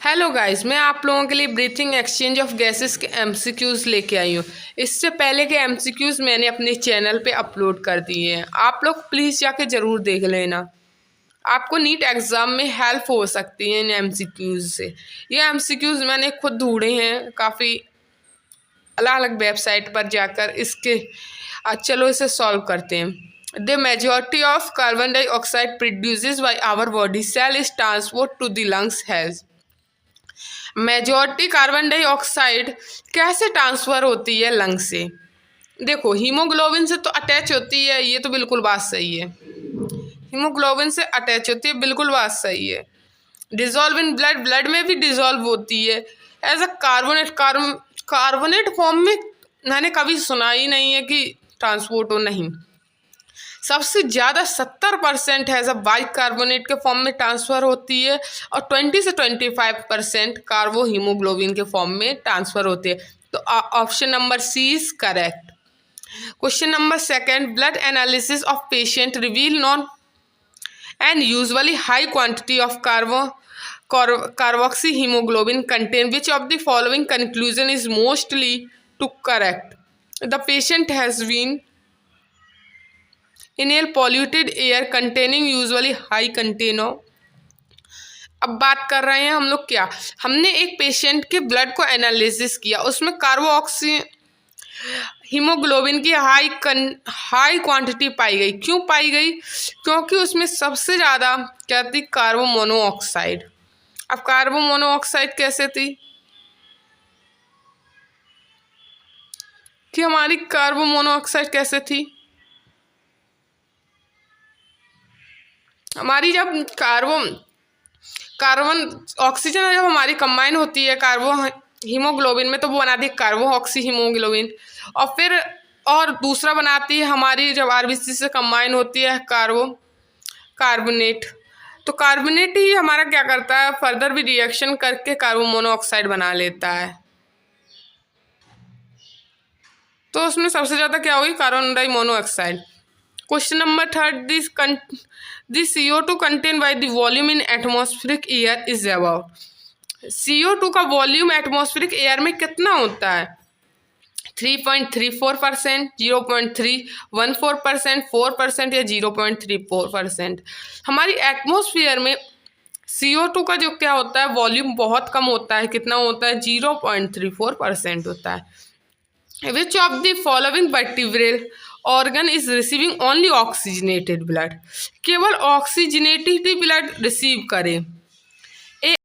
Hello guys, मैं आप लोगों के लिए ब्रीथिंग एक्सचेंज ऑफ गैसेस के एमसीक्यूज़ लेके आई हूँ। इससे पहले के एमसीक्यूज़ मैंने अपने चैनल पे अपलोड कर दिए हैं। आप लोग प्लीज़ जाके ज़रूर देख लेना। आपको नीट एग्ज़ाम में हेल्प हो सकती है इन एमसीक्यूज़ से। ये एमसीक्यूज़ मैंने खुद ढूंढे हैं काफ़ी अलग अलग वेबसाइट पर जाकर। इसके चलो इसे सॉल्व करते हैं। The majority of carbon dioxide produces by our body cell is transport to the lungs has. Majority carbon dioxide कैसे ट्रांसफ़र होती है लंग से? देखो, हीमोग्लोबिन से तो अटैच होती है, ये तो बिल्कुल बात सही है। हीमोग्लोबिन से अटैच होती है, बिल्कुल बात सही है। डिजॉल्व इन ब्लड, ब्लड में भी डिजॉल्व होती है as a carbonate. Carbonate form में मैंने कभी सुना ही नहीं है कि ट्रांसपोर्ट हो, नहीं। सबसे ज़्यादा 70% है जब बाइकार्बोनेट के फॉर्म में ट्रांसफ़र होती है और 20 से 25% कार्बो हीमोग्लोबिन के फॉर्म में ट्रांसफ़र होती है। तो option number C is correct. Question number second, blood analysis of patient reveal non and usually high quantity of carboxy hemoglobin contain which of the following conclusion is mostly to correct? The patient has been inhale polluted air containing usually high content of। अब बात कर रहे हैं हम लोग क्या, हमने एक पेशेंट के ब्लड को एनालिसिस किया, उसमें कार्बोक्सी हीमोग्लोबिन की हाई क्वांटिटी पाई गई। क्यों पाई गई? क्योंकि उसमें सबसे ज़्यादा क्या थी? कार्बो मोनोऑक्साइड। अब कार्बो मोनोऑक्साइड कैसे थी कि हमारी कार्बो मोनोऑक्साइड कैसे थी? हमारी जब कार्बन ऑक्सीजन जब हमारी कंबाइन होती है कार्बो हीमोग्लोबिन में, तो वो बनाती है कार्बो ऑक्सी हीमोग्लोबिन। और फिर और दूसरा बनाती है हमारी जब आरबीसी से कंबाइन होती है कार्बोनेट। तो कार्बोनेट ही हमारा क्या करता है, फर्दर भी रिएक्शन करके कार्बन मोनोऑक्साइड बना लेता है। तो उसमें सबसे ज़्यादा क्या होगी? Carbon di monoxide. Question number third, this CO2 content by the volume in atmospheric air is about. CO2 का वॉल्यूम एटमॉस्फेरिक एयर में कितना होता है? 3.34%, 0.314%, 4% या 0.34%। हमारी एटमॉस्फेयर में CO2 का जो क्या होता है, वॉल्यूम बहुत कम होता है। कितना होता है? 0.34% होता है। Which of the following vertebral organ is receiving only oxygenated blood? केवल ऑक्सीजनेटेड ब्लड रिसीव करें।